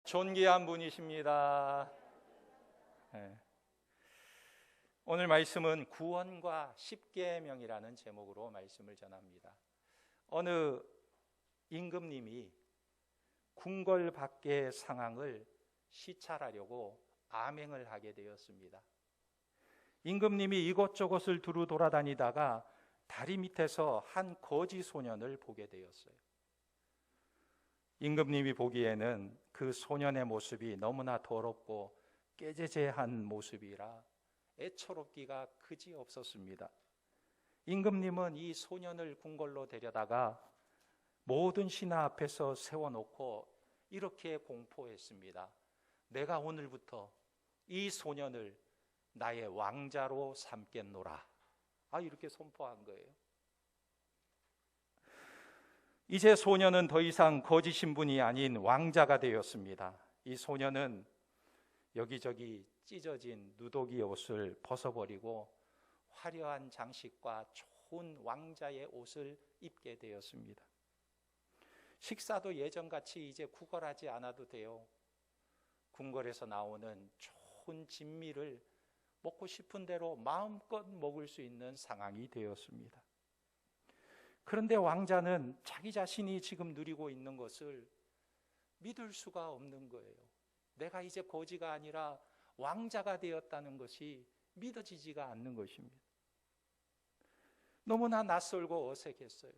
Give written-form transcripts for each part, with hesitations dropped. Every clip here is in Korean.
존귀한 분이십니다. 네. 오늘 말씀은 구원과 십계명이라는 제목으로 말씀을 전합니다. 어느 임금님이 궁궐 밖의 상황을 시찰하려고 암행을 하게 되었습니다. 임금님이 이곳저곳을 두루 돌아다니다가 다리 밑에서 한 거지 소년을 보게 되었어요. 임금님이 보기에는 그 소년의 모습이 너무나 더럽고 깨제제한 모습이라 애처롭기가 그지없었습니다. 임금님은 이 소년을 궁궐로 데려다가 모든 신하 앞에서 세워놓고 이렇게 공포했습니다. 내가 오늘부터 이 소년을 나의 왕자로 삼겠노라. 이렇게 선포한 거예요. 이제 소년은 더 이상 거지 신분이 아닌 왕자가 되었습니다. 이 소년은 여기저기 찢어진 누더기 옷을 벗어버리고 화려한 장식과 좋은 왕자의 옷을 입게 되었습니다. 식사도 예전같이 이제 구걸하지 않아도 돼요. 궁궐에서 나오는 좋은 진미를 먹고 싶은 대로 마음껏 먹을 수 있는 상황이 되었습니다. 그런데 왕자는 자기 자신이 지금 누리고 있는 것을 믿을 수가 없는 거예요. 내가 이제 거지가 아니라 왕자가 되었다는 것이 믿어지지가 않는 것입니다. 너무나 낯설고 어색했어요.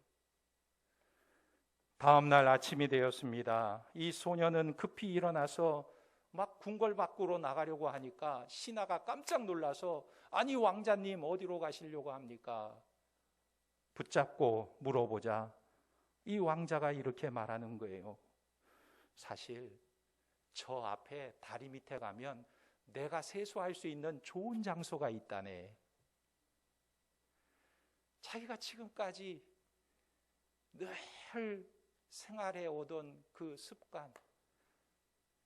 다음 날 아침이 되었습니다. 이 소년은 급히 일어나서 막 궁궐 밖으로 나가려고 하니까 신하가 깜짝 놀라서 아니 왕자님 어디로 가시려고 합니까? 붙잡고 물어보자 이 왕자가 이렇게 말하는 거예요. 사실 저 앞에 다리 밑에 가면 내가 세수할 수 있는 좋은 장소가 있다네. 자기가 지금까지 늘 생활해 오던 그 습관,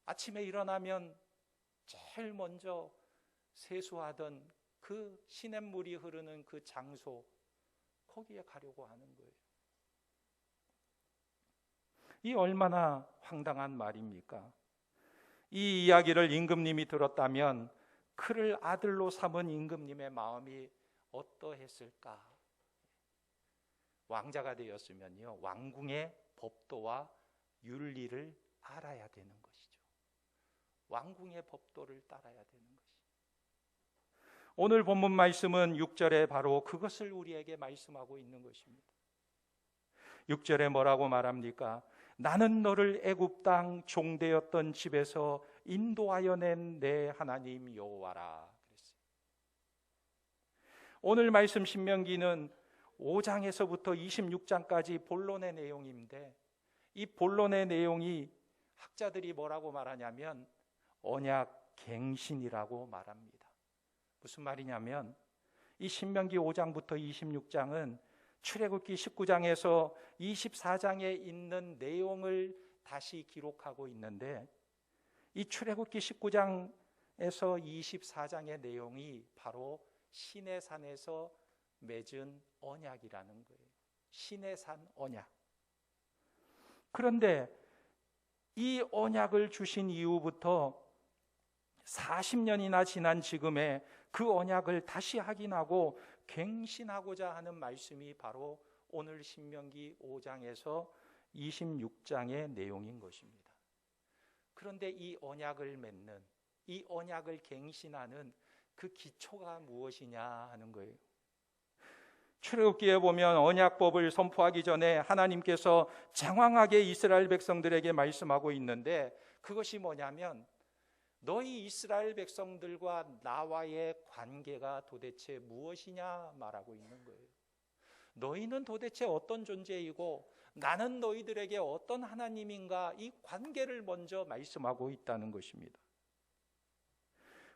아침에 일어나면 제일 먼저 세수하던 그 시냇물이 흐르는 그 장소, 거기에 가려고 하는 거예요. 이 얼마나 황당한 말입니까? 이 이야기를 임금님이 들었다면 그를 아들로 삼은 임금님의 마음이 어떠했을까? 왕자가 되었으면요, 왕궁의 법도와 윤리를 알아야 되는 것이죠. 왕궁의 법도를 따라야 되는 것이죠. 오늘 본문 말씀은 6절에 바로 그것을 우리에게 말씀하고 있는 것입니다. 6절에 뭐라고 말합니까? 나는 너를 애굽 땅 종되었던 집에서 인도하여 낸 내 하나님 여호와라 그랬어요. 오늘 말씀 신명기는 5장에서부터 26장까지 본론의 내용인데 이 본론의 내용이 학자들이 뭐라고 말하냐면 언약 갱신이라고 말합니다. 무슨 말이냐면 이 신명기 5장부터 26장은 출애굽기 19장에서 24장에 있는 내용을 다시 기록하고 있는데 이 출애굽기 19장에서 24장의 내용이 바로 시내산에서 맺은 언약이라는 거예요. 시내산 언약. 그런데 이 언약을 주신 이후부터 40년이나 지난 지금에 그 언약을 다시 확인하고 갱신하고자 하는 말씀이 바로 오늘 신명기 5장에서 26장의 내용인 것입니다. 그런데 이 언약을 맺는, 이 언약을 갱신하는 그 기초가 무엇이냐 하는 거예요. 출애굽기에 보면 언약법을 선포하기 전에 하나님께서 장황하게 이스라엘 백성들에게 말씀하고 있는데 그것이 뭐냐면 너희 이스라엘 백성들과 나와의 관계가 도대체 무엇이냐 말하고 있는 거예요. 너희는 도대체 어떤 존재이고 나는 너희들에게 어떤 하나님인가, 이 관계를 먼저 말씀하고 있다는 것입니다.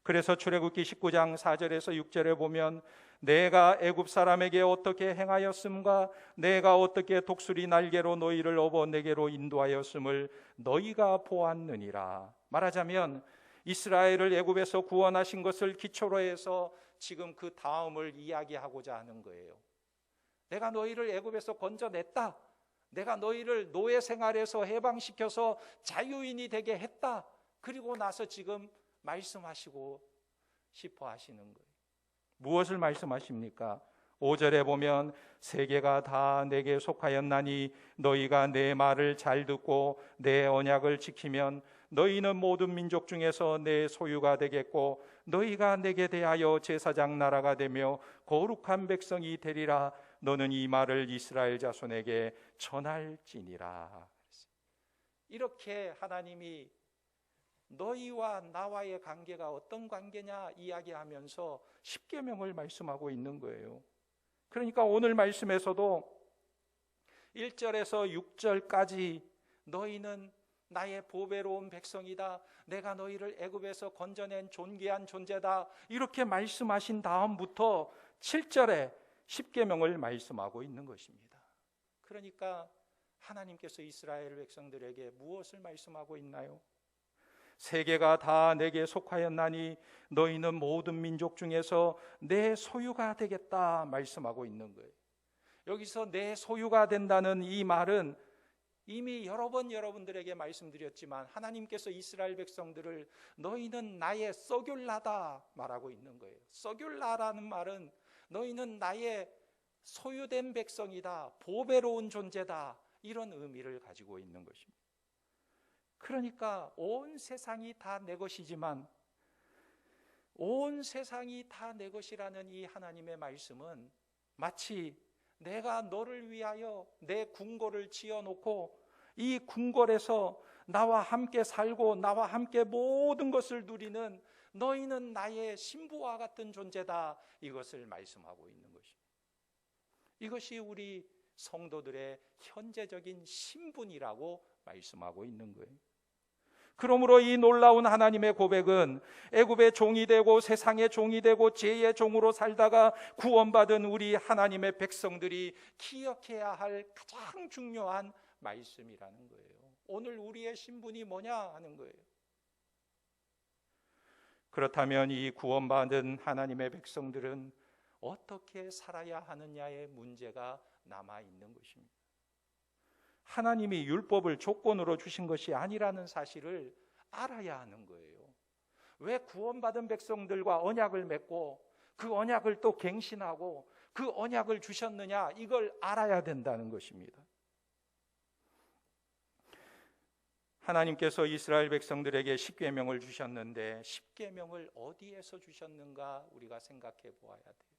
그래서 출애굽기 19장 4절에서 6절에 보면 내가 애굽 사람에게 어떻게 행하였음과 내가 어떻게 독수리 날개로 너희를 업어 내게로 인도하였음을 너희가 보았느니라. 말하자면 이스라엘을 애굽에서 구원하신 것을 기초로 해서 지금 그 다음을 이야기하고자 하는 거예요. 내가 너희를 애굽에서 건져냈다. 내가 너희를 노예 생활에서 해방시켜서 자유인이 되게 했다. 그리고 나서 지금 말씀하시고 싶어 하시는 거예요. 무엇을 말씀하십니까? 5절에 보면 세계가 다 내게 속하였나니 너희가 내 말을 잘 듣고 내 언약을 지키면 너희는 모든 민족 중에서 내 소유가 되겠고 너희가 내게 대하여 제사장 나라가 되며 거룩한 백성이 되리라. 너는 이 말을 이스라엘 자손에게 전할지니라. 이렇게 하나님이 너희와 나와의 관계가 어떤 관계냐 이야기하면서 십계명을 말씀하고 있는 거예요. 그러니까 오늘 말씀에서도 1절에서 6절까지 너희는 나의 보배로운 백성이다, 내가 너희를 애굽에서 건져낸 존귀한 존재다, 이렇게 말씀하신 다음부터 7절에 십계명을 말씀하고 있는 것입니다. 그러니까 하나님께서 이스라엘 백성들에게 무엇을 말씀하고 있나요? 세계가 다 내게 속하였나니 너희는 모든 민족 중에서 내 소유가 되겠다 말씀하고 있는 거예요. 여기서 내 소유가 된다는 이 말은 이미 여러 번 여러분들에게 말씀드렸지만 하나님께서 이스라엘 백성들을 너희는 나의 쏘귤라다 말하고 있는 거예요. 쏘귤라라는 말은 너희는 나의 소유된 백성이다, 보배로운 존재다, 이런 의미를 가지고 있는 것입니다. 그러니까 온 세상이 다 내 것이지만 온 세상이 다 내 것이라는 이 하나님의 말씀은 마치 내가 너를 위하여 내 궁궐을 지어놓고 이 궁궐에서 나와 함께 살고 나와 함께 모든 것을 누리는 너희는 나의 신부와 같은 존재다, 이것을 말씀하고 있는 것입니다. 이것이 우리 성도들의 현재적인 신분이라고 말씀하고 있는 거예요. 그러므로 이 놀라운 하나님의 고백은 애굽의 종이 되고 세상의 종이 되고 죄의 종으로 살다가 구원받은 우리 하나님의 백성들이 기억해야 할 가장 중요한 말씀이라는 거예요. 오늘 우리의 신분이 뭐냐 하는 거예요. 그렇다면 이 구원받은 하나님의 백성들은 어떻게 살아야 하느냐의 문제가 남아있는 것입니다. 하나님이 율법을 조건으로 주신 것이 아니라는 사실을 알아야 하는 거예요. 왜 구원받은 백성들과 언약을 맺고 그 언약을 또 갱신하고 그 언약을 주셨느냐, 이걸 알아야 된다는 것입니다. 하나님께서 이스라엘 백성들에게 십계명을 주셨는데 십계명을 어디에서 주셨는가 우리가 생각해 보아야 돼요.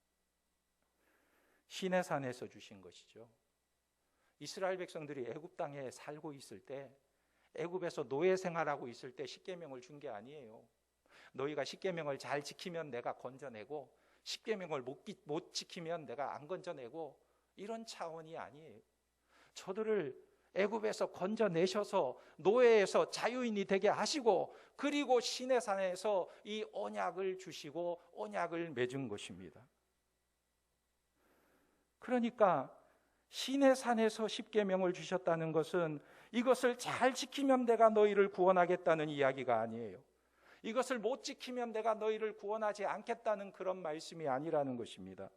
시내산에서 주신 것이죠. 이스라엘 백성들이 애굽 땅에 살고 있을 때, 애굽에서 노예 생활하고 있을 때 십계명을 준 게 아니에요. 너희가 십계명을 잘 지키면 내가 건져내고 십계명을 못 지키면 내가 안 건져내고, 이런 차원이 아니에요. 저들을 애굽에서 건져내셔서 노예에서 자유인이 되게 하시고 그리고 시내산에서 이 언약을 주시고 언약을 맺은 것입니다. 그러니까 시내산에서 십계명을 주셨다는 것은 이것을 잘 지키면 내가 너희를 구원하겠다는 이야기가 아니에요. 이것을 못 지키면 내가 너희를 구원하지 않겠다는 그런 말씀이 아니라는 것입니다.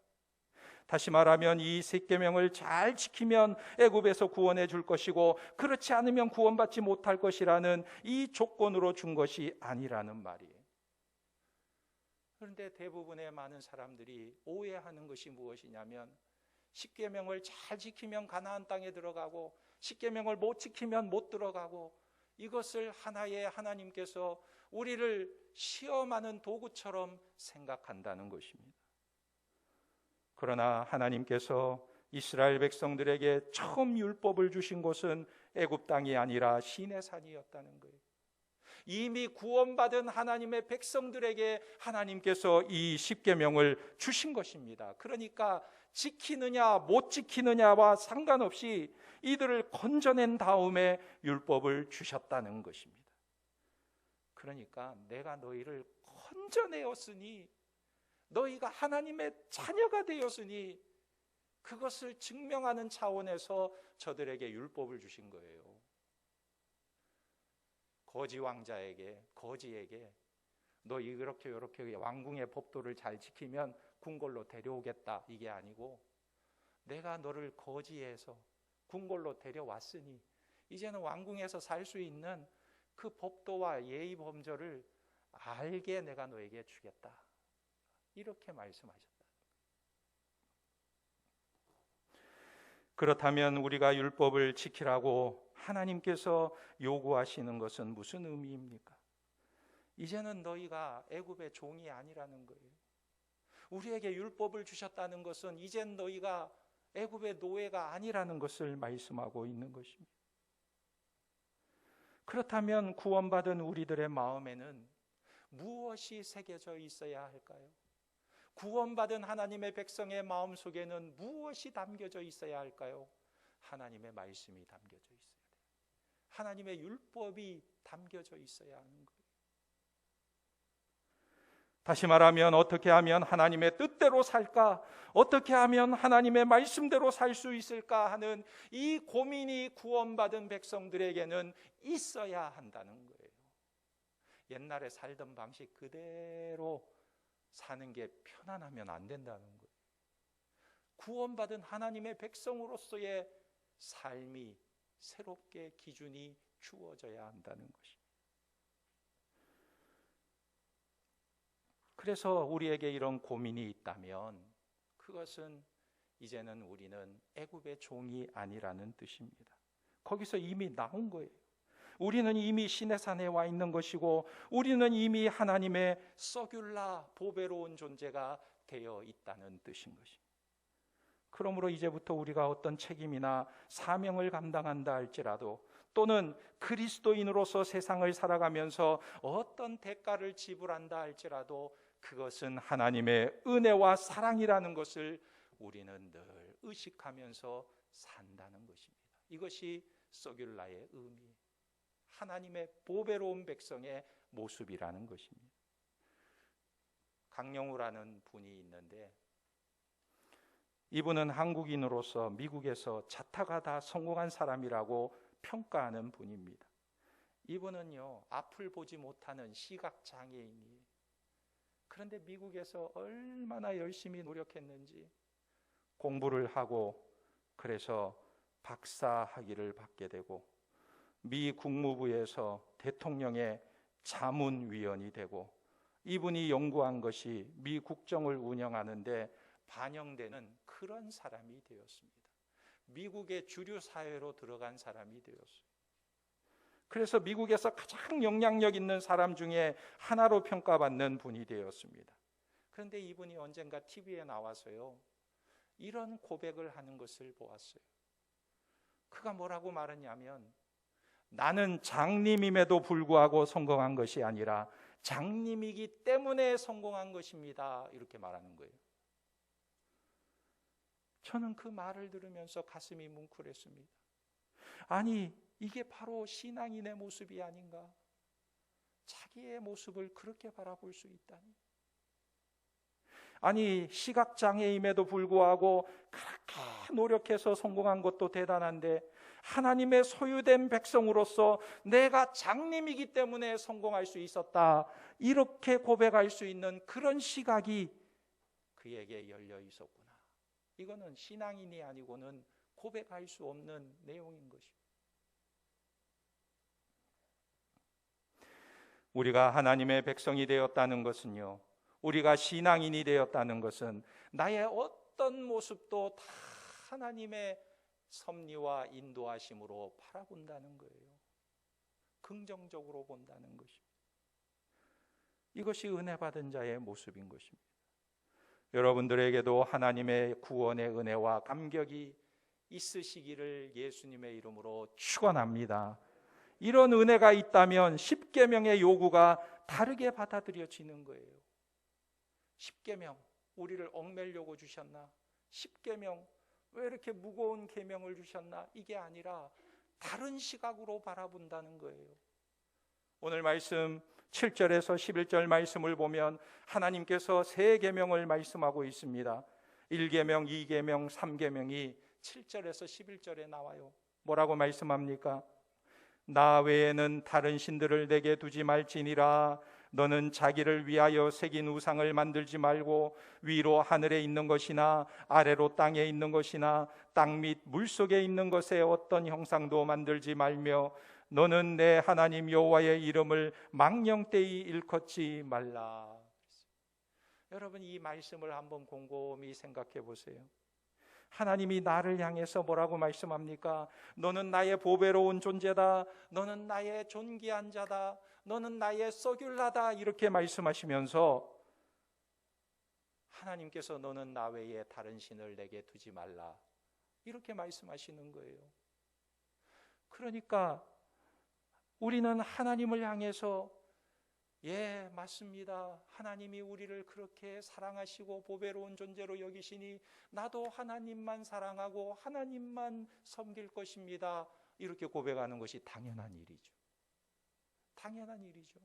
다시 말하면 이 십계명을 잘 지키면 애굽에서 구원해 줄 것이고 그렇지 않으면 구원받지 못할 것이라는 이 조건으로 준 것이 아니라는 말이에요. 그런데 대부분의 많은 사람들이 오해하는 것이 무엇이냐면 십계명을 잘 지키면 가나안 땅에 들어가고 십계명을 못 지키면 못 들어가고, 이것을 하나의 하나님께서 우리를 시험하는 도구처럼 생각한다는 것입니다. 그러나 하나님께서 이스라엘 백성들에게 처음 율법을 주신 곳은 애굽 땅이 아니라 시내산이었다는 거예요. 이미 구원받은 하나님의 백성들에게 하나님께서 이 십계명을 주신 것입니다. 그러니까 지키느냐 못 지키느냐와 상관없이 이들을 건져낸 다음에 율법을 주셨다는 것입니다. 그러니까 내가 너희를 건져내었으니, 너희가 하나님의 자녀가 되었으니 그것을 증명하는 차원에서 저들에게 율법을 주신 거예요. 거지 왕자에게, 거지에게 너 이렇게 왕궁의 법도를 잘 지키면 궁궐로 데려오겠다, 이게 아니고 내가 너를 거지에서 궁궐로 데려왔으니 이제는 왕궁에서 살 수 있는 그 법도와 예의 범절을 알게 내가 너에게 주겠다. 이렇게 말씀하셨다. 그렇다면 우리가 율법을 지키라고 하나님께서 요구하시는 것은 무슨 의미입니까? 이제는 너희가 애굽의 종이 아니라는 거예요. 우리에게 율법을 주셨다는 것은 이젠 너희가 애굽의 노예가 아니라는 것을 말씀하고 있는 것입니다. 그렇다면 구원받은 우리들의 마음에는 무엇이 새겨져 있어야 할까요? 구원받은 하나님의 백성의 마음속에는 무엇이 담겨져 있어야 할까요? 하나님의 말씀이 담겨져 있어야 돼요. 하나님의 율법이 담겨져 있어야 하는 거예요. 다시 말하면 어떻게 하면 하나님의 뜻대로 살까? 어떻게 하면 하나님의 말씀대로 살 수 있을까 하는 이 고민이 구원받은 백성들에게는 있어야 한다는 거예요. 옛날에 살던 방식 그대로 사는 게 편안하면 안 된다는 거예요. 구원받은 하나님의 백성으로서의 삶이 새롭게 기준이 주어져야 한다는 것입니다. 그래서 우리에게 이런 고민이 있다면 그것은 이제는 우리는 애굽의 종이 아니라는 뜻입니다. 거기서 이미 나온 거예요. 우리는 이미 시내산에 와 있는 것이고 우리는 이미 하나님의 서귤라 보배로운 존재가 되어 있다는 뜻인 것입니다. 그러므로 이제부터 우리가 어떤 책임이나 사명을 감당한다 할지라도 또는 그리스도인으로서 세상을 살아가면서 어떤 대가를 지불한다 할지라도 그것은 하나님의 은혜와 사랑이라는 것을 우리는 늘 의식하면서 산다는 것입니다. 이것이 서귤라의 의미, 하나님의 보배로운 백성의 모습이라는 것입니다. 강영우라는 분이 있는데 이분은 한국인으로서 미국에서 자타가 다 성공한 사람이라고 평가하는 분입니다. 이분은요, 앞을 보지 못하는 시각장애인이에요. 그런데 미국에서 얼마나 열심히 노력했는지 공부를 하고 그래서 박사 학위를 받게 되고 미 국무부에서 대통령의 자문위원이 되고 이분이 연구한 것이 미 국정을 운영하는데 반영되는 그런 사람이 되었습니다. 미국의 주류 사회로 들어간 사람이 되었어요. 그래서 미국에서 가장 영향력 있는 사람 중에 하나로 평가받는 분이 되었습니다. 그런데 이분이 언젠가 TV에 나와서요, 이런 고백을 하는 것을 보았어요. 그가 뭐라고 말했냐면, 나는 장님임에도 불구하고 성공한 것이 아니라 장님이기 때문에 성공한 것입니다. 이렇게 말하는 거예요. 저는 그 말을 들으면서 가슴이 뭉클했습니다. 아니, 이게 바로 신앙인의 모습이 아닌가? 자기의 모습을 그렇게 바라볼 수 있다니. 아니, 시각장애임에도 불구하고 그렇게 노력해서 성공한 것도 대단한데 하나님의 소유된 백성으로서 내가 장님이기 때문에 성공할 수 있었다, 이렇게 고백할 수 있는 그런 시각이 그에게 열려 있었구나. 이거는 신앙인이 아니고는 고백할 수 없는 내용인 것입니다. 우리가 하나님의 백성이 되었다는 것은요, 우리가 신앙인이 되었다는 것은 나의 어떤 모습도 다 하나님의 섭리와 인도하심으로 바라본다는 거예요. 긍정적으로 본다는 것입니다. 이것이 은혜 받은 자의 모습인 것입니다. 여러분들에게도 하나님의 구원의 은혜와 감격이 있으시기를 예수님의 이름으로 축원합니다. 이런 은혜가 있다면 십계명의 요구가 다르게 받아들여지는 거예요. 십계명, 우리를 얽매려고 주셨나? 십계명, 왜 이렇게 무거운 계명을 주셨나? 이게 아니라 다른 시각으로 바라본다는 거예요. 오늘 말씀 7절에서 11절 말씀을 보면 하나님께서 세 계명을 말씀하고 있습니다. 1계명, 2계명, 3계명이 7절에서 11절에 나와요. 뭐라고 말씀합니까? 나 외에는 다른 신들을 내게 두지 말지니라. 너는 자기를 위하여 새긴 우상을 만들지 말고 위로 하늘에 있는 것이나 아래로 땅에 있는 것이나 땅 및 물속에 있는 것에 어떤 형상도 만들지 말며 너는 내 하나님 여호와의 이름을 망령되이 일컫지 말라. 여러분, 이 말씀을 한번 곰곰이 생각해 보세요. 하나님이 나를 향해서 뭐라고 말씀합니까? 너는 나의 보배로운 존재다. 너는 나의 존귀한 자다. 너는 나의 소귤라다. 이렇게 말씀하시면서 하나님께서 너는 나 외에 다른 신을 내게 두지 말라. 이렇게 말씀하시는 거예요. 그러니까 우리는 하나님을 향해서 예, 맞습니다. 하나님이 우리를 그렇게 사랑하시고 보배로운 존재로 여기시니 나도 하나님만 사랑하고 하나님만 섬길 것입니다. 이렇게 고백하는 것이 당연한 일이죠. 당연한 일이죠.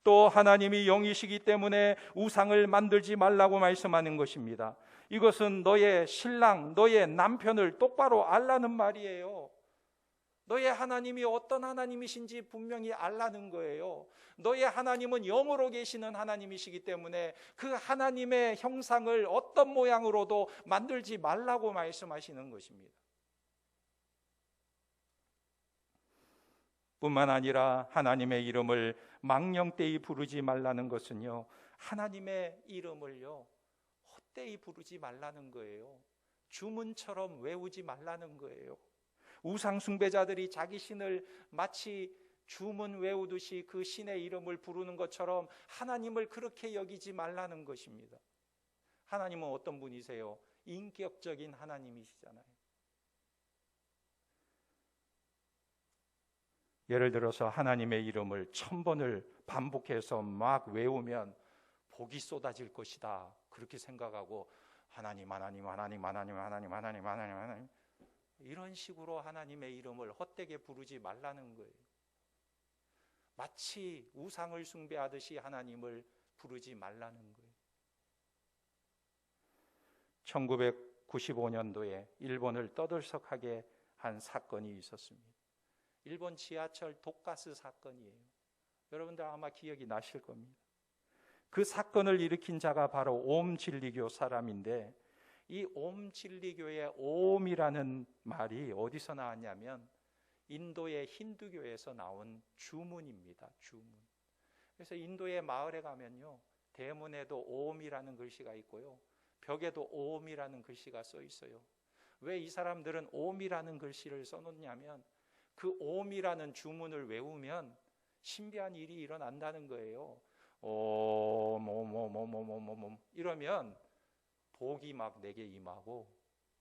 또 하나님이 영이시기 때문에 우상을 만들지 말라고 말씀하는 것입니다. 이것은 너의 신랑, 너의 남편을 똑바로 알라는 말이에요. 너의 하나님이 어떤 하나님이신지 분명히 알라는 거예요. 너의 하나님은 영으로 계시는 하나님이시기 때문에 그 하나님의 형상을 어떤 모양으로도 만들지 말라고 말씀하시는 것입니다. 뿐만 아니라 하나님의 이름을 망령되이 부르지 말라는 것은요, 하나님의 이름을요 헛되이 부르지 말라는 거예요. 주문처럼 외우지 말라는 거예요. 우상 숭배자들이 자기 신을 마치 주문 외우듯이 그 신의 이름을 부르는 것처럼 하나님을 그렇게 여기지 말라는 것입니다. 하나님은 어떤 분이세요? 인격적인 하나님이시잖아요. 예를 들어서 하나님의 이름을 1000번을 반복해서 막 외우면 복이 쏟아질 것이다, 그렇게 생각하고 하나님 하나님 하나님 하나님 하나님 하나님 하나님 하나님 이런 식으로 하나님의 이름을 헛되게 부르지 말라는 거예요. 마치 우상을 숭배하듯이 하나님을 부르지 말라는 거예요. 1995년도에 일본을 떠들썩하게 한 사건이 있었습니다. 일본 지하철 독가스 사건이에요. 여러분들 아마 기억이 나실 겁니다. 그 사건을 일으킨 자가 바로 옴진리교 사람인데, 이 옴진리교의 옴이라는 말이 어디서 나왔냐면 인도의 힌두교에서 나온 주문입니다. 주문. 그래서 인도의 마을에 가면요, 대문에도 옴이라는 글씨가 있고요, 벽에도 옴이라는 글씨가 써 있어요. 왜 이 사람들은 옴이라는 글씨를 써놓냐면 그 옴이라는 주문을 외우면 신비한 일이 일어난다는 거예요. 옴 이러면 복이 막 내게 임하고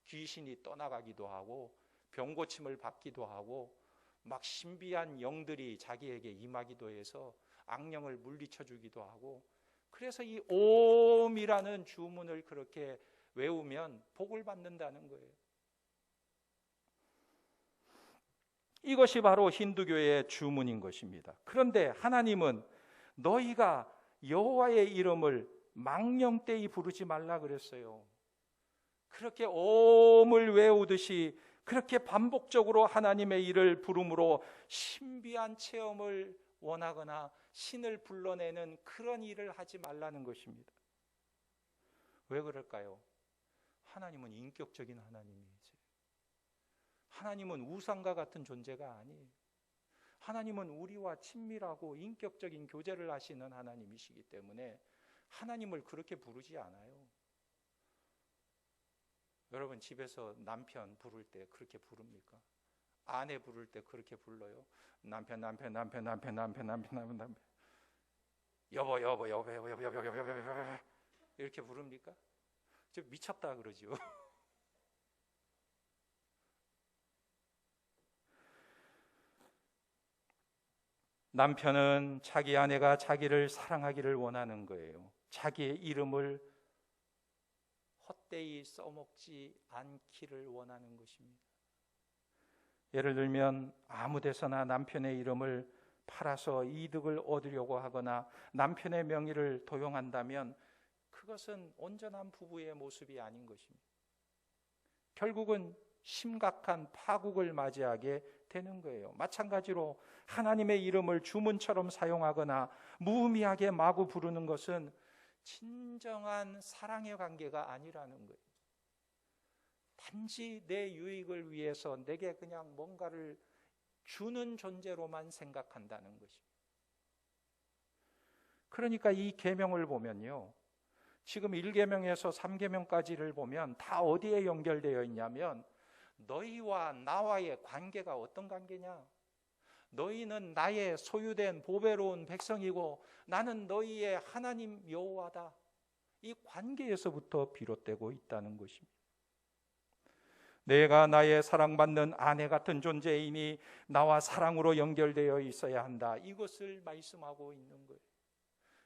귀신이 떠나가기도 하고 병고침을 받기도 하고 막 신비한 영들이 자기에게 임하기도 해서 악령을 물리쳐 주기도 하고, 그래서 이 옴이라는 주문을 그렇게 외우면 복을 받는다는 거예요. 이것이 바로 힌두교의 주문인 것입니다. 그런데 하나님은 너희가 여호와의 이름을 망령되이 부르지 말라 그랬어요. 그렇게 옴을 외우듯이 그렇게 반복적으로 하나님의 이름을 부름으로 신비한 체험을 원하거나 신을 불러내는 그런 일을 하지 말라는 것입니다. 왜 그럴까요? 하나님은 인격적인 하나님이세요. 하나님은 우상과 같은 존재가 아니에요. 하나님은 우리와 친밀하고 인격적인 교제를 하시는 하나님이시기 때문에 하나님을 그렇게 부르지 않아요. 여러분 집에서 남편 부를 때 그렇게 부릅니까? 아내 부를 때 그렇게 불러요? 남편 여보 이렇게 부릅니까? 저 미쳤다 그러죠. 남편은 자기 아내가 자기를 사랑하기를 원하는 거예요. 자기의 이름을 헛되이 써먹지 않기를 원하는 것입니다. 예를 들면 아무 데서나 남편의 이름을 팔아서 이득을 얻으려고 하거나 남편의 명의를 도용한다면 그것은 온전한 부부의 모습이 아닌 것입니다. 결국은 심각한 파국을 맞이하게 되는 거예요. 마찬가지로 하나님의 이름을 주문처럼 사용하거나 무의미하게 마구 부르는 것은 진정한 사랑의 관계가 아니라는 거예요. 단지 내 유익을 위해서 내게 그냥 뭔가를 주는 존재로만 생각한다는 것입니다. 그러니까 이 계명을 보면요, 지금 1계명에서 3계명까지를 보면 다 어디에 연결되어 있냐면 너희와 나와의 관계가 어떤 관계냐? 너희는 나의 소유된 보배로운 백성이고 나는 너희의 하나님 여호와다. 이 관계에서부터 비롯되고 있다는 것입니다. 내가 나의 사랑받는 아내 같은 존재이니 나와 사랑으로 연결되어 있어야 한다. 이것을 말씀하고 있는 거예요.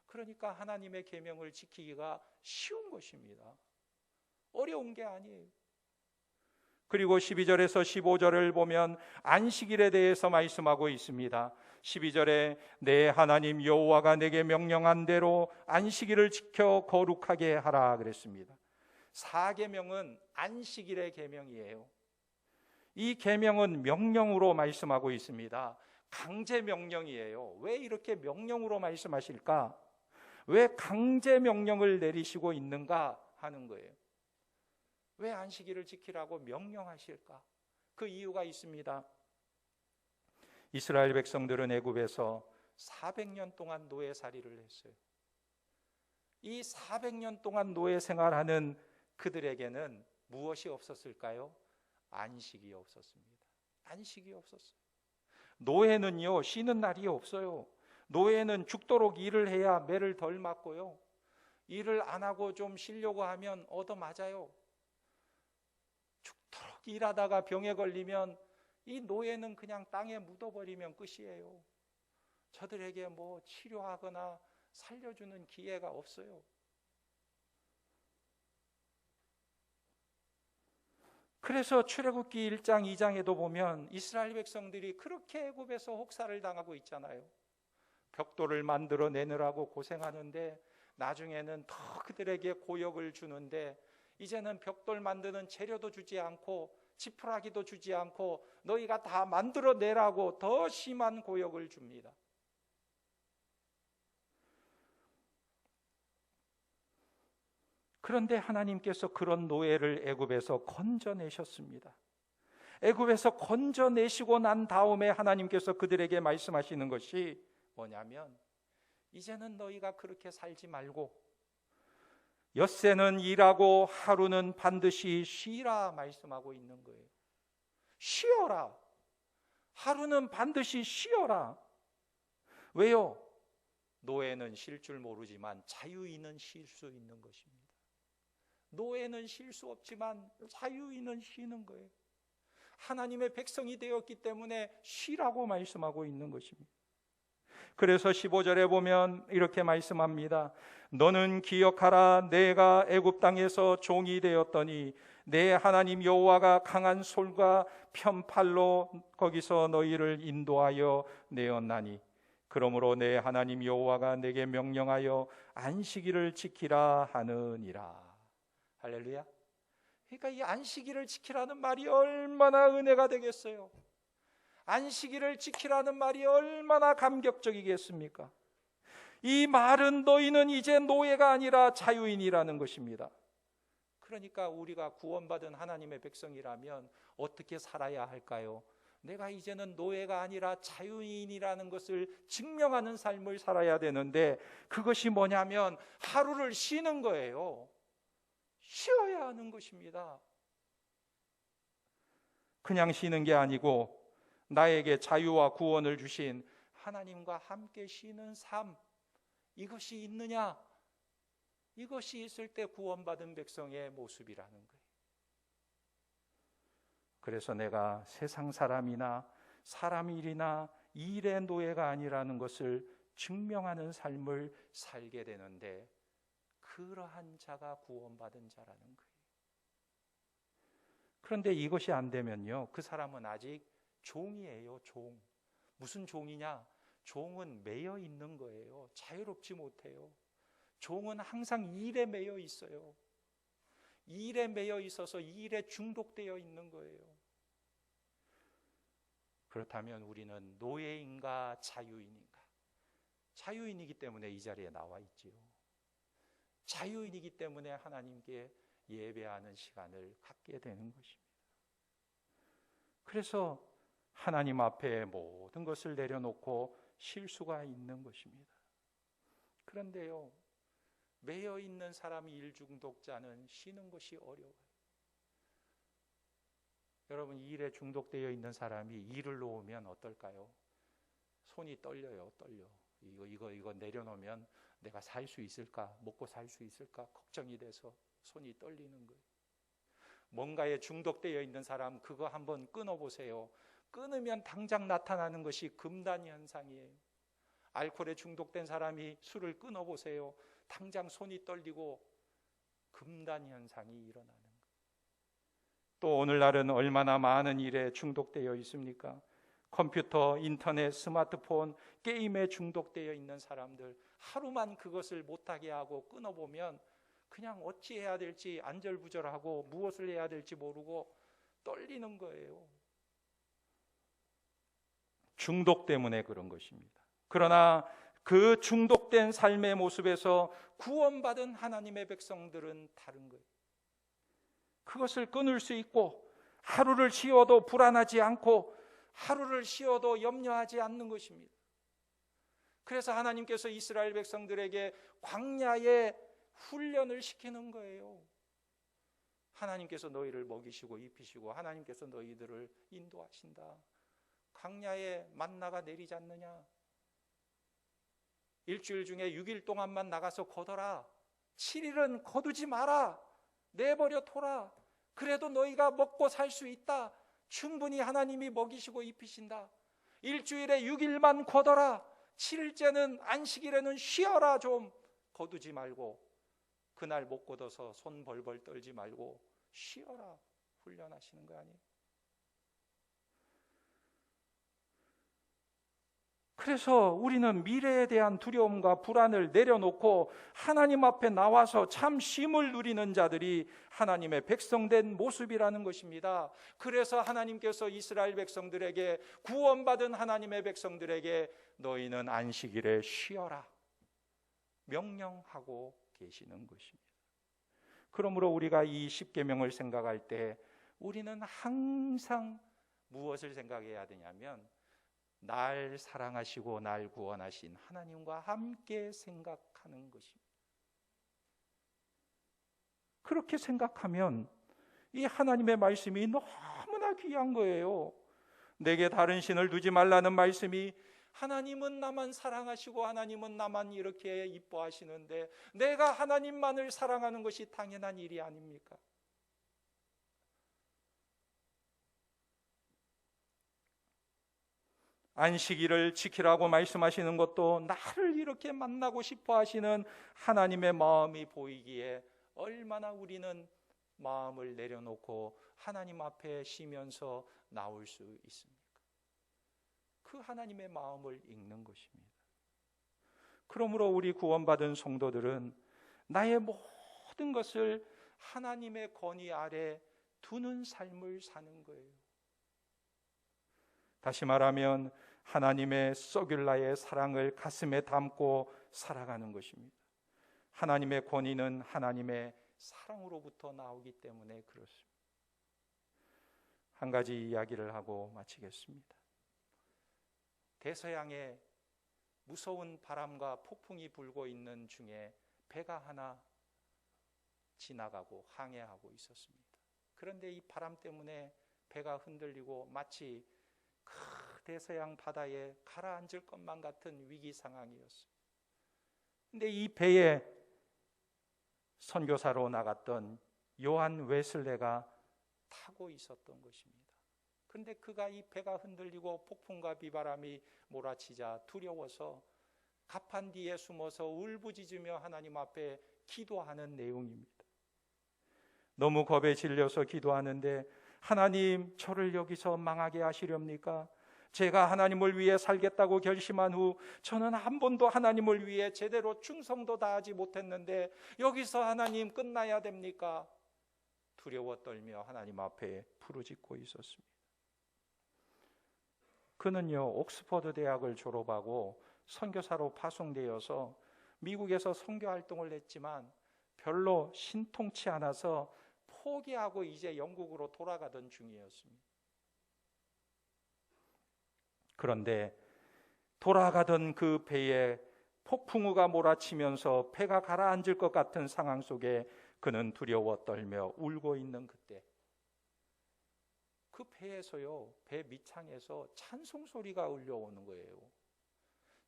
그러니까 하나님의 계명을 지키기가 쉬운 것입니다. 어려운 게 아니에요. 그리고 12절에서 15절을 보면 안식일에 대해서 말씀하고 있습니다. 12절에 내 하나님 여호와가 내게 명령한 대로 안식일을 지켜 거룩하게 하라 그랬습니다. 4계명은 안식일의 계명이에요. 이 계명은 명령으로 말씀하고 있습니다. 강제 명령이에요. 왜 이렇게 명령으로 말씀하실까? 왜 강제 명령을 내리시고 있는가 하는 거예요. 왜 안식일을 지키라고 명령하실까? 그 이유가 있습니다. 이스라엘 백성들은 애굽에서 400년 동안 노예살이를 했어요. 이 400년 동안 노예 생활하는 그들에게는 무엇이 없었을까요? 안식이 없었습니다. 안식이 없었어요. 노예는요, 쉬는 날이 없어요. 노예는 죽도록 일을 해야 매를 덜 맞고요, 일을 안 하고 좀 쉬려고 하면 얻어맞아요. 죽도록 일하다가 병에 걸리면 이 노예는 그냥 땅에 묻어버리면 끝이에요. 저들에게 뭐 치료하거나 살려주는 기회가 없어요. 그래서 출애굽기 1장 2장에도 보면 이스라엘 백성들이 그렇게 애굽에서 혹사를 당하고 있잖아요. 벽돌을 만들어 내느라고 고생하는데 나중에는 더 그들에게 고역을 주는데 이제는 벽돌 만드는 재료도 주지 않고 지푸라기도 주지 않고 너희가 다 만들어 내라고 더 심한 고역을 줍니다. 그런데 하나님께서 그런 노예를 애굽에서 건져내셨습니다. 애굽에서 건져내시고 난 다음에 하나님께서 그들에게 말씀하시는 것이 뭐냐면 이제는 너희가 그렇게 살지 말고 엿새는 일하고 하루는 반드시 쉬라 말씀하고 있는 거예요. 쉬어라. 하루는 반드시 쉬어라. 왜요? 노예는 쉴 줄 모르지만 자유인은 쉴 수 있는 것입니다. 노예는 쉴 수 없지만 자유인은 쉬는 거예요. 하나님의 백성이 되었기 때문에 쉬라고 말씀하고 있는 것입니다. 그래서 15절에 보면 이렇게 말씀합니다. 너는 기억하라. 내가 애굽 땅에서 종이 되었더니 내 하나님 여호와가 강한 손과 편팔로 거기서 너희를 인도하여 내었나니 그러므로 내 하나님 여호와가 내게 명령하여 안식일을 지키라 하느니라. 할렐루야. 그러니까 이 안식일을 지키라는 말이 얼마나 은혜가 되겠어요. 안식일을 지키라는 말이 얼마나 감격적이겠습니까? 이 말은 너희는 이제 노예가 아니라 자유인이라는 것입니다. 그러니까 우리가 구원받은 하나님의 백성이라면 어떻게 살아야 할까요? 내가 이제는 노예가 아니라 자유인이라는 것을 증명하는 삶을 살아야 되는데 그것이 뭐냐면 하루를 쉬는 거예요. 쉬어야 하는 것입니다. 그냥 쉬는 게 아니고 나에게 자유와 구원을 주신 하나님과 함께 쉬는 삶, 이것이 있느냐? 이것이 있을 때 구원받은 백성의 모습이라는 거예요. 그래서 내가 세상 사람이나 사람 일이나 일의 노예가 아니라는 것을 증명하는 삶을 살게 되는데 그러한 자가 구원받은 자라는 거예요. 그런데 이것이 안 되면요, 그 사람은 아직 종이에요. 종. 무슨 종이냐? 종은 매여 있는 거예요. 자유롭지 못해요. 종은 항상 일에 매여 있어요. 일에 매여 있어서 일에 중독되어 있는 거예요. 그렇다면 우리는 노예인가 자유인인가? 자유인이기 때문에 이 자리에 나와 있지요. 자유인이기 때문에 하나님께 예배하는 시간을 갖게 되는 것입니다. 그래서 하나님 앞에 모든 것을 내려놓고 쉴 수가 있는 것입니다. 그런데요, 매여 있는 사람이 일 중독자는 쉬는 것이 어려워요. 여러분, 일에 중독되어 있는 사람이 일을 놓으면 어떨까요? 손이 떨려요. 떨려. 이거 내려놓으면 내가 살 수 있을까? 먹고 살 수 있을까? 걱정이 돼서 손이 떨리는 거예요. 뭔가에 중독되어 있는 사람, 그거 한번 끊어보세요. 끊으면 당장 나타나는 것이 금단 현상이에요. 알코올에 중독된 사람이 술을 끊어보세요. 당장 손이 떨리고 금단 현상이 일어나는 거예요. 또 오늘날은 얼마나 많은 일에 중독되어 있습니까? 컴퓨터, 인터넷, 스마트폰, 게임에 중독되어 있는 사람들, 하루만 그것을 못하게 하고 끊어보면 그냥 어찌해야 될지 안절부절하고 무엇을 해야 될지 모르고 떨리는 거예요. 중독 때문에 그런 것입니다. 그러나 그 중독된 삶의 모습에서 구원받은 하나님의 백성들은 다른 거예요. 그것을 끊을 수 있고 하루를 쉬어도 불안하지 않고 하루를 쉬어도 염려하지 않는 것입니다. 그래서 하나님께서 이스라엘 백성들에게 광야에 훈련을 시키는 거예요. 하나님께서 너희를 먹이시고 입히시고 하나님께서 너희들을 인도하신다. 광야에 만나가 내리지 않느냐? 일주일 중에 6일 동안만 나가서 거둬라. 7일은 거두지 마라. 내버려 둬라. 그래도 너희가 먹고 살 수 있다. 충분히 하나님이 먹이시고 입히신다. 일주일에 6일만 거둬라. 7일째는 안식일에는 쉬어라. 좀 거두지 말고 그날 못 거둬서 손 벌벌 떨지 말고 쉬어라. 훈련하시는 거 아니에요? 그래서 우리는 미래에 대한 두려움과 불안을 내려놓고 하나님 앞에 나와서 참 쉼을 누리는 자들이 하나님의 백성된 모습이라는 것입니다. 그래서 하나님께서 이스라엘 백성들에게, 구원받은 하나님의 백성들에게 너희는 안식일에 쉬어라 명령하고 계시는 것입니다. 그러므로 우리가 이 십계명을 생각할 때 우리는 항상 무엇을 생각해야 되냐면 날 사랑하시고 날 구원하신 하나님과 함께 생각하는 것입니다. 그렇게 생각하면 이 하나님의 말씀이 너무나 귀한 거예요. 내게 다른 신을 두지 말라는 말씀이, 하나님은 나만 사랑하시고 하나님은 나만 이렇게 이뻐하시는데 내가 하나님만을 사랑하는 것이 당연한 일이 아닙니까? 안식일을 지키라고 말씀하시는 것도 나를 이렇게 만나고 싶어 하시는 하나님의 마음이 보이기에 얼마나 우리는 마음을 내려놓고 하나님 앞에 쉬면서 나올 수 있습니까? 그 하나님의 마음을 읽는 것입니다. 그러므로 우리 구원받은 성도들은 나의 모든 것을 하나님의 권위 아래 두는 삶을 사는 거예요. 다시 말하면 하나님의 쏘길라의 사랑을 가슴에 담고 살아가는 것입니다. 하나님의 권위는 하나님의 사랑으로부터 나오기 때문에 그렇습니다. 한 가지 이야기를 하고 마치겠습니다. 대서양에 무서운 바람과 폭풍이 불고 있는 중에 배가 하나 지나가고 항해하고 있었습니다. 그런데 이 바람 때문에 배가 흔들리고 마치 대서양 바다에 가라앉을 것만 같은 위기 상황이었어요. 그런데 이 배에 선교사로 나갔던 요한 웨슬레가 타고 있었던 것입니다. 그런데 그가 이 배가 흔들리고 폭풍과 비바람이 몰아치자 두려워서 갑판 뒤에 숨어서 울부짖으며 하나님 앞에 기도하는 내용입니다. 너무 겁에 질려서 기도하는데, 하나님, 저를 여기서 망하게 하시렵니까? 제가 하나님을 위해 살겠다고 결심한 후 저는 한 번도 하나님을 위해 제대로 충성도 다하지 못했는데 여기서 하나님 끝나야 됩니까? 두려워 떨며 하나님 앞에 부르짖고 있었습니다. 그는요, 옥스퍼드 대학을 졸업하고 선교사로 파송되어서 미국에서 선교 활동을 했지만 별로 신통치 않아서 포기하고 이제 영국으로 돌아가던 중이었습니다. 그런데 돌아가던 그 배에 폭풍우가 몰아치면서 배가 가라앉을 것 같은 상황 속에 그는 두려워 떨며 울고 있는 그때, 그 배에서요, 배 밑창에서 찬송 소리가 울려오는 거예요.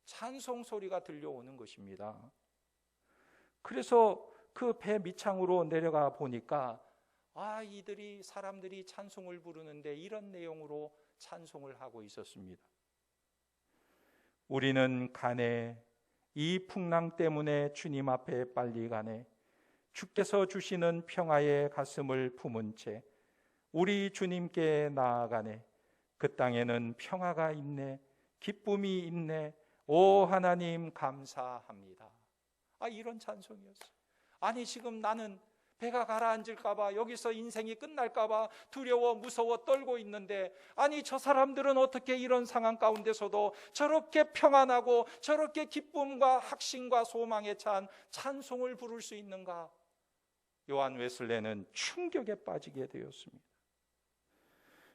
찬송 소리가 들려오는 것입니다. 그래서 그 배 밑창으로 내려가 보니까 이들이 사람들이 찬송을 부르는데 이런 내용으로 찬송을 하고 있었습니다. 우리는 가네, 이 풍랑 때문에 주님 앞에 빨리 가네. 주께서 주시는 평화의 가슴을 품은 채 우리 주님께 나아가네. 그 땅에는 평화가 있네, 기쁨이 있네. 오 하나님 감사합니다. 이런 찬송이었어요. 아니 지금 나는 배가 가라앉을까 봐, 여기서 인생이 끝날까 봐 두려워 무서워 떨고 있는데, 아니 저 사람들은 어떻게 이런 상황 가운데서도 저렇게 평안하고 저렇게 기쁨과 확신과 소망에 찬 찬송을 부를 수 있는가? 요한 웨슬레는 충격에 빠지게 되었습니다.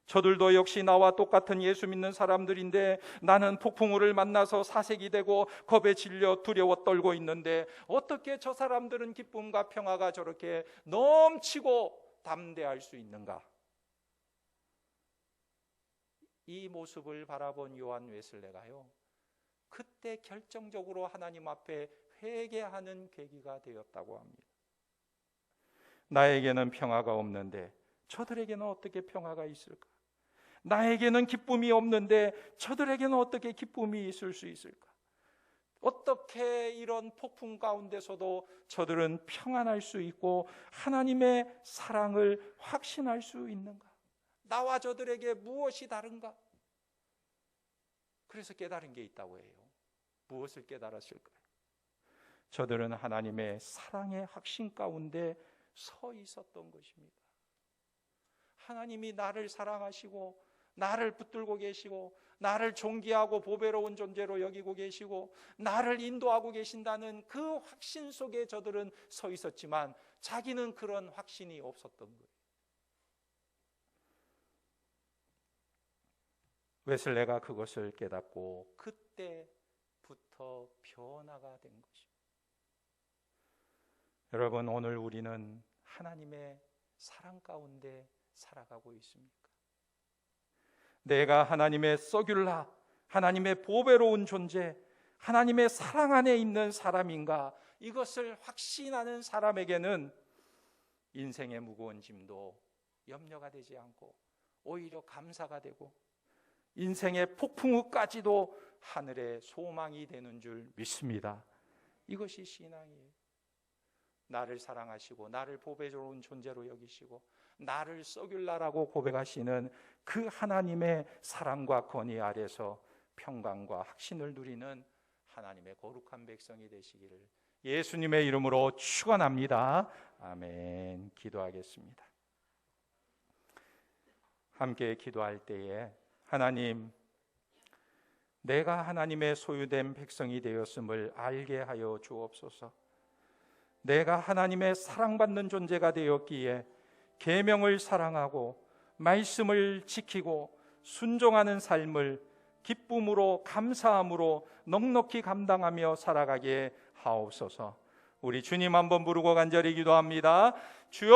저들도 역시 나와 똑같은 예수 믿는 사람들인데, 나는 폭풍우를 만나서 사색이 되고 겁에 질려 두려워 떨고 있는데 어떻게 저 사람들은 기쁨과 평화가 저렇게 넘치고 담대할 수 있는가? 이 모습을 바라본 요한 웨슬레가요, 그때 결정적으로 하나님 앞에 회개하는 계기가 되었다고 합니다. 나에게는 평화가 없는데 저들에게는 어떻게 평화가 있을까? 나에게는 기쁨이 없는데 저들에게는 어떻게 기쁨이 있을 수 있을까? 어떻게 이런 폭풍 가운데서도 저들은 평안할 수 있고 하나님의 사랑을 확신할 수 있는가? 나와 저들에게 무엇이 다른가? 그래서 깨달은 게 있다고 해요. 무엇을 깨달았을까요? 저들은 하나님의 사랑의 확신 가운데 서 있었던 것입니다. 하나님이 나를 사랑하시고 나를 붙들고 계시고 나를 존귀하고 보배로운 존재로 여기고 계시고 나를 인도하고 계신다는 그 확신 속에 저들은 서 있었지만 자기는 그런 확신이 없었던 거예요. 웨슬레가 그것을 깨닫고 그때부터 변화가 된 것입니다. 여러분, 오늘 우리는 하나님의 사랑 가운데 살아가고 있습니까? 내가 하나님의 서귤라, 하나님의 보배로운 존재, 하나님의 사랑 안에 있는 사람인가? 이것을 확신하는 사람에게는 인생의 무거운 짐도 염려가 되지 않고 오히려 감사가 되고 인생의 폭풍우까지도 하늘의 소망이 되는 줄 믿습니다. 이것이 신앙이에요. 나를 사랑하시고 나를 보배로운 존재로 여기시고 나를 서귤라라고 고백하시는 그 하나님의 사랑과 권위 아래서 평강과 확신을 누리는 하나님의 거룩한 백성이 되시기를 예수님의 이름으로 축원합니다. 아멘. 기도하겠습니다. 함께 기도할 때에 하나님, 내가 하나님의 소유된 백성이 되었음을 알게 하여 주옵소서. 내가 하나님의 사랑받는 존재가 되었기에 계명을 사랑하고 말씀을 지키고 순종하는 삶을 기쁨으로 감사함으로 넉넉히 감당하며 살아가게 하옵소서. 우리 주님 한번 부르고 간절히 기도합니다. 주여,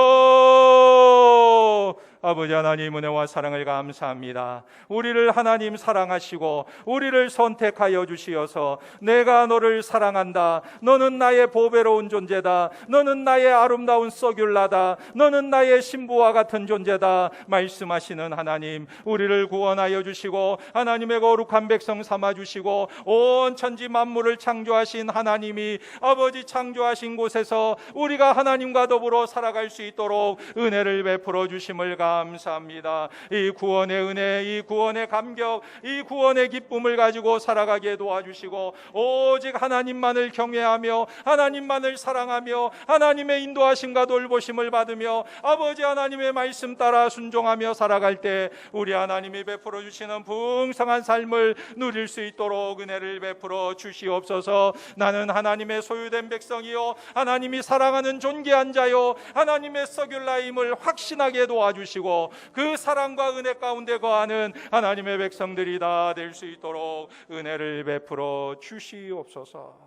아버지 하나님 은혜와 사랑을 감사합니다. 우리를 하나님 사랑하시고 우리를 선택하여 주시어서 내가 너를 사랑한다, 너는 나의 보배로운 존재다, 너는 나의 아름다운 서귤라다, 너는 나의 신부와 같은 존재다 말씀하시는 하나님, 우리를 구원하여 주시고 하나님의 거룩한 백성 삼아 주시고 온 천지 만물을 창조하신 하나님이 아버지 창조하신 곳에서 우리가 하나님과 더불어 살아갈 수 있도록 은혜를 베풀어 주심을 감사합니다. 이 구원의 은혜, 이 구원의 감격, 이 구원의 기쁨을 가지고 살아가게 도와주시고 오직 하나님만을 경외하며 하나님만을 사랑하며 하나님의 인도하심과 돌보심을 받으며 아버지 하나님의 말씀 따라 순종하며 살아갈 때 우리 하나님이 베풀어 주시는 풍성한 삶을 누릴 수 있도록 은혜를 베풀어 주시옵소서. 나는 하나님의 소유된 백성이요 하나님이 사랑하는 존귀한 자요 하나님의 서귤라임을 확신하게 살게 도와주시고 그 사랑과 은혜 가운데 거하는 하나님의 백성들이 다 될 수 있도록 은혜를 베풀어 주시옵소서.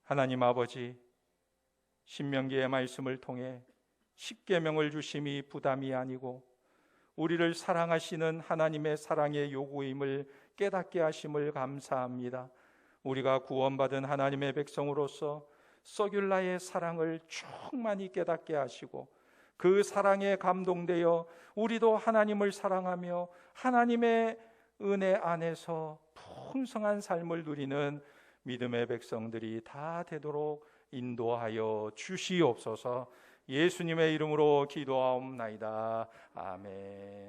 하나님 아버지, 신명기의 말씀을 통해 십계명을 주심이 부담이 아니고 우리를 사랑하시는 하나님의 사랑의 요구임을 깨닫게 하심을 감사합니다. 우리가 구원받은 하나님의 백성으로서 서귤라의 사랑을 충만히 깨닫게 하시고 그 사랑에 감동되어 우리도 하나님을 사랑하며 하나님의 은혜 안에서 풍성한 삶을 누리는 믿음의 백성들이 다 되도록 인도하여 주시옵소서. 예수님의 이름으로 기도하옵나이다. 아멘.